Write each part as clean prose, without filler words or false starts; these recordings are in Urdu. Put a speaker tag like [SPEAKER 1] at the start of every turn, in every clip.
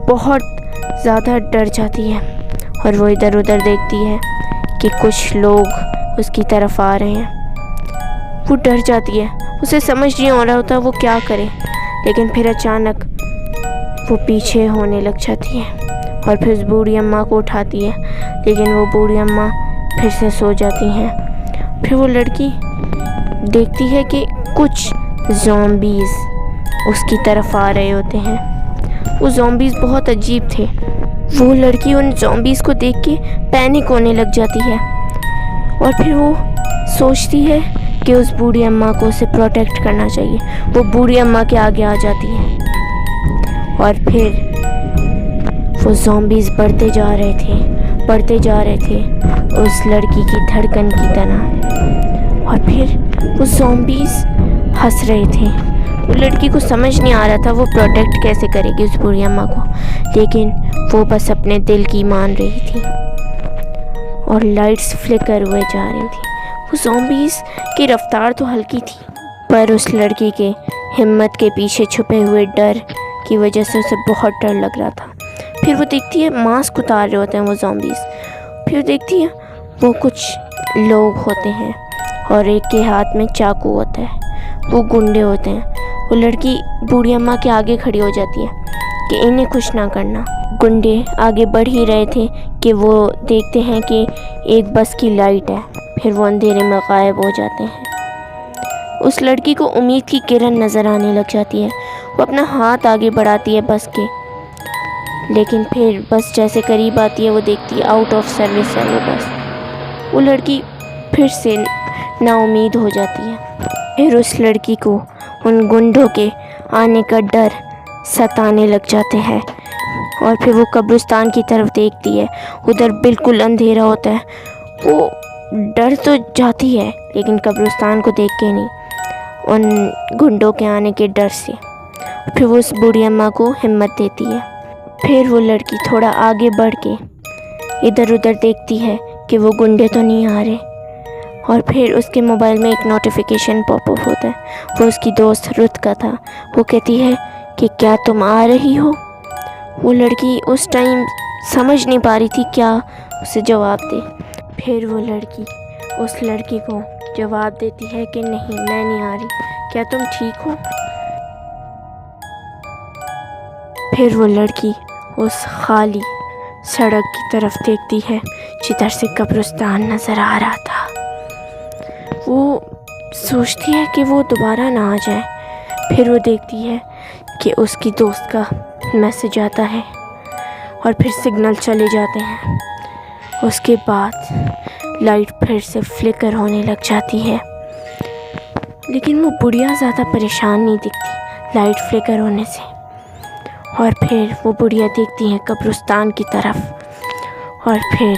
[SPEAKER 1] بہت زیادہ ڈر جاتی ہے اور وہ ادھر ادھر دیکھتی ہے کہ کچھ لوگ اس کی طرف آ رہے ہیں۔ وہ ڈر جاتی ہے، اسے سمجھ نہیں آ رہا ہوتا وہ کیا کرے، لیکن پھر اچانک وہ پیچھے ہونے لگ جاتی ہے اور پھر اس بوڑھی اماں کو اٹھاتی ہے، لیکن وہ بوڑھی اماں پھر سے سو جاتی ہیں۔ پھر وہ لڑکی دیکھتی ہے کہ کچھ زومبیز اس کی طرف آ رہے ہوتے ہیں۔ وہ زومبیز بہت عجیب تھے۔ وہ لڑکی ان زومبیز کو دیکھ کے پینک ہونے لگ جاتی ہے اور پھر وہ سوچتی ہے کہ اس بوڑھی اماں کو اسے پروٹیکٹ کرنا چاہیے۔ وہ بوڑھی اماں کے آگے آ جاتی ہے اور پھر وہ زومبیز بڑھتے جا رہے تھے اس لڑکی کی دھڑکن کی طرح، اور پھر وہ زومبیز ہنس رہے تھے۔ وہ لڑکی کو سمجھ نہیں آ رہا تھا وہ پروٹیکٹ کیسے کرے گی اس بوڑھی اماں کو، لیکن وہ بس اپنے دل کی مان رہی تھی اور لائٹس فلکر ہوئے جا رہی تھی۔ وہ زومبیز کی رفتار تو ہلکی تھی، پر اس لڑکی کے ہمت کے پیچھے چھپے ہوئے ڈر کی وجہ سے اسے بہت ڈر لگ رہا تھا۔ پھر وہ دیکھتی ہے ماسک اتار رہے ہوتے ہیں وہ زومبیز، پھر دیکھتی ہے وہ کچھ لوگ ہوتے ہیں اور ایک کے ہاتھ میں چاقو ہوتا ہے، وہ گنڈے ہوتے ہیں۔ وہ لڑکی بوڑھی اماں کے آگے کھڑی ہو جاتی ہے کہ انہیں کچھ نہ کرنا۔ گنڈے آگے بڑھ ہی رہے تھے کہ وہ دیکھتے ہیں کہ ایک بس کی لائٹ ہے، پھر وہ اندھیرے میں غائب ہو جاتے ہیں۔ اس لڑکی کو امید کی کرن نظر آنے لگ جاتی ہے، وہ اپنا ہاتھ آگے بڑھاتی ہے بس کے، لیکن پھر بس جیسے قریب آتی ہے وہ دیکھتی ہے آؤٹ آف سروس ہے وہ بس۔ وہ لڑکی پھر سے نا امید ہو جاتی ہے۔ پھر اس لڑکی کو ان گنڈوں کے آنے کا ڈر ستانے لگ جاتے ہیں اور پھر وہ قبرستان کی طرف دیکھتی ہے، ادھر بالکل اندھیرا ہوتا ہے۔ وہ ڈر تو جاتی ہے لیکن قبرستان کو دیکھ کے نہیں، ان گنڈوں کے آنے کے ڈر سے۔ پھر وہ اس بوڑھی اماں کو ہمت دیتی ہے۔ پھر وہ لڑکی تھوڑا آگے بڑھ کے ادھر ادھر دیکھتی ہے کہ وہ گنڈے تو نہیں آ رہے، اور پھر اس کے موبائل میں ایک نوٹیفیکیشن پاپ اپ ہوتا ہے، وہ اس کی دوست رت کا تھا۔ وہ کہتی ہے کہ کیا تم آ رہی ہو؟ وہ لڑکی اس ٹائم سمجھ نہیں پا رہی تھی کیا اسے جواب دے۔ پھر وہ لڑکی اس لڑکی کو جواب دیتی ہے کہ نہیں میں نہیں آ رہی، کیا تم ٹھیک ہو؟ پھر وہ لڑکی اس خالی سڑک کی طرف دیکھتی ہے جدھر سے قبرستان نظر آ رہا تھا۔ وہ سوچتی ہے کہ وہ دوبارہ نہ آ جائے۔ پھر وہ دیکھتی ہے کہ اس کی دوست کا میسج آتا ہے اور پھر سگنل چلے جاتے ہیں۔ اس کے بعد لائٹ پھر سے فلکر ہونے لگ جاتی ہے، لیکن وہ بڑھیا زیادہ پریشان نہیں دکھتی لائٹ فلکر ہونے سے۔ اور پھر وہ بڑھیا دیکھتی ہیں قبرستان کی طرف، اور پھر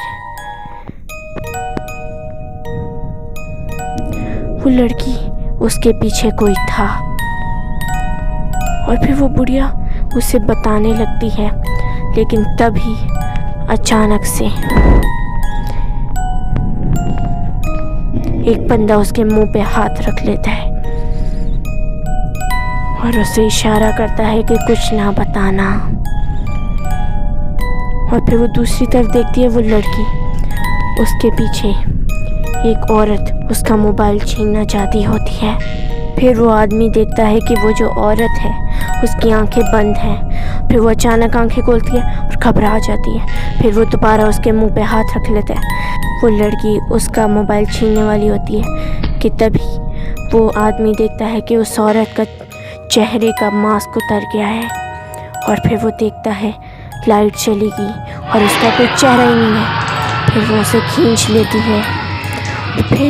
[SPEAKER 1] وہ لڑکی اس کے پیچھے کوئی تھا، اور پھر وہ بڑھیا اسے بتانے لگتی ہے، لیکن تبھی اچانک سے ایک بندہ اس کے منہ پہ ہاتھ رکھ لیتا ہے اور اسے اشارہ کرتا ہے کہ کچھ نہ بتانا۔ اور پھر وہ دوسری طرف دیکھتی ہے، وہ لڑکی، اس کے پیچھے ایک عورت اس کا موبائل چھیننا چاہتی ہوتی ہے۔ پھر وہ آدمی دیکھتا ہے کہ وہ جو عورت ہے اس کی آنکھیں بند ہیں۔ پھر وہ اچانک آنکھیں کھولتی ہے اور گھبرا جاتی ہے۔ پھر وہ دوبارہ اس کے منہ پہ ہاتھ رکھ لیتا ہے۔ وہ لڑکی اس کا موبائل چھیننے والی ہوتی ہے کہ تبھی وہ آدمی دیکھتا ہے کہ اس عورت کا چہرے کا ماسک اتر گیا ہے، اور پھر وہ دیکھتا ہے لائٹ چلی گئی اور اس کا کوئی چہرہ ہی نہیں ہے۔ پھر وہ اسے کھینچ لیتی ہے۔ پھر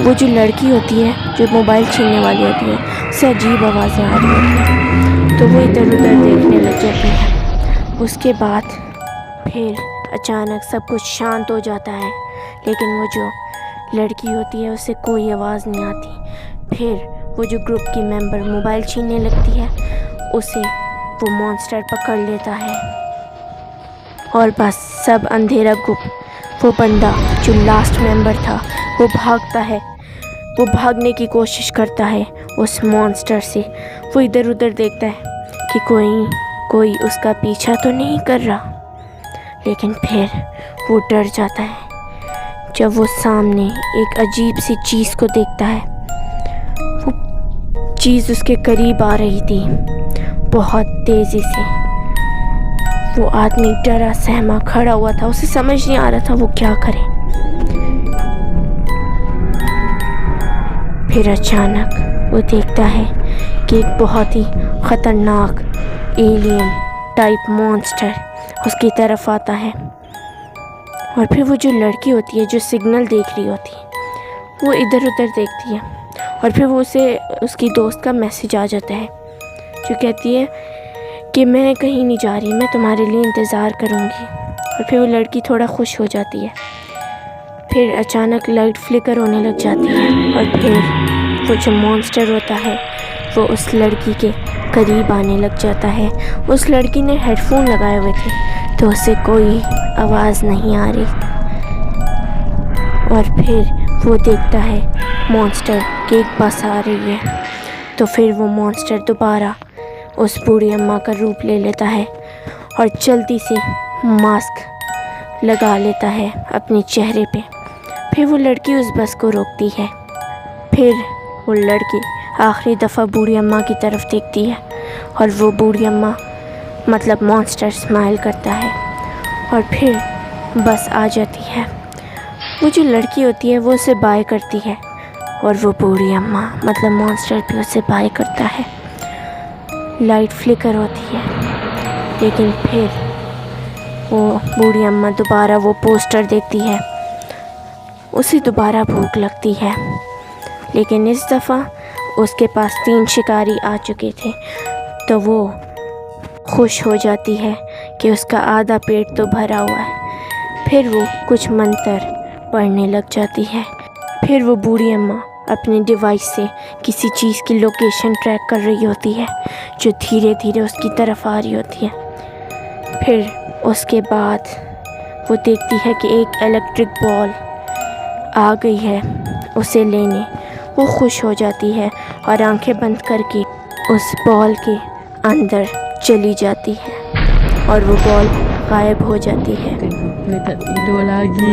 [SPEAKER 1] وہ جو لڑکی ہوتی ہے جو موبائل چھیننے والی ہوتی ہے اسے عجیب آوازیں آ رہی ہوتی ہیں، تو وہ ادھر ادھر دیکھنے لگ جاتی ہے۔ اس کے بعد پھر اچانک سب کچھ شانت ہو جاتا ہے، لیکن وہ جو لڑکی ہوتی ہے اسے کوئی آواز نہیں آتی۔ پھر وہ جو گروپ کی ممبر موبائل چھیننے لگتی ہے اسے وہ مانسٹر پکڑ لیتا ہے، اور بس سب اندھیرا گپ۔ وہ بندہ جو لاسٹ ممبر تھا وہ بھاگتا ہے، وہ بھاگنے کی کوشش کرتا ہے اس مانسٹر سے۔ وہ ادھر ادھر دیکھتا ہے کہ کوئی کوئی اس کا پیچھا تو نہیں کر رہا، لیکن پھر وہ ڈر جاتا ہے جب وہ سامنے ایک عجیب سی چیز کو دیکھتا ہے۔ وہ چیز اس کے قریب آ رہی تھی بہت تیزی سے۔ وہ آدمی ڈرا سہما کھڑا ہوا تھا، اسے سمجھ نہیں آ رہا تھا وہ کیا کرے۔ پھر اچانک وہ دیکھتا ہے کہ ایک بہت ہی خطرناک ایلین ٹائپ مونسٹر اس کی طرف آتا ہے، اور پھر وہ جو لڑکی ہوتی ہے جو سگنل دیکھ رہی ہوتی ہے وہ ادھر ادھر دیکھتی ہے، اور پھر وہ اسے اس کی دوست کا میسیج آ جاتا ہے جو کہتی ہے کہ میں کہیں نہیں جا رہی، میں تمہارے لیے انتظار کروں گی۔ اور پھر وہ لڑکی تھوڑا خوش ہو جاتی ہے۔ پھر اچانک لائٹ فلکر ہونے لگ جاتی ہے، اور پھر وہ جو مونسٹر ہوتا ہے وہ اس لڑکی کے قریب آنے لگ جاتا ہے۔ اس لڑکی نے ہیڈ فون لگائے ہوئے تھے تو اسے کوئی آواز نہیں آ رہی، اور پھر وہ دیکھتا ہے مونسٹر کہ ایک بس آ رہی ہے، تو پھر وہ مونسٹر دوبارہ اس بوڑھی اماں کا روپ لے لیتا ہے اور جلدی سے ماسک لگا لیتا ہے اپنے چہرے پہ۔ پھر وہ لڑکی اس بس کو روکتی ہے۔ پھر وہ لڑکی آخری دفعہ بوڑھی اماں کی طرف دیکھتی ہے، اور وہ بوڑھی اماں مطلب مونسٹر اسمائل کرتا ہے، اور پھر بس آ جاتی ہے۔ وہ جو لڑکی ہوتی ہے وہ اسے بائے کرتی ہے، اور وہ بوڑھی اماں مطلب مونسٹر بھی اسے بائے کرتا ہے۔ لائٹ فلکر ہوتی ہے، لیکن پھر وہ بوڑھی اماں دوبارہ وہ پوسٹر دیکھتی ہے، اسے دوبارہ بھوک لگتی ہے، لیکن اس دفعہ اس کے پاس 3 شکاری آ چکے تھے، تو وہ خوش ہو جاتی ہے کہ اس کا آدھا پیٹ تو بھرا ہوا ہے۔ پھر وہ کچھ منتر پڑھنے لگ جاتی ہے۔ پھر وہ بوڑھی اماں اپنے ڈیوائس سے کسی چیز کی لوکیشن ٹریک کر رہی ہوتی ہے جو دھیرے دھیرے اس کی طرف آ رہی ہوتی ہے۔ پھر اس کے بعد وہ دیکھتی ہے کہ ایک الیکٹرک بال آ گئی ہے اسے لینے۔ وہ خوش ہو جاتی ہے اور آنکھیں بند کر کے اس بال کے اندر چلی جاتی ہے، اور وہ بال غائب ہو جاتی ہے۔
[SPEAKER 2] Itu lagi.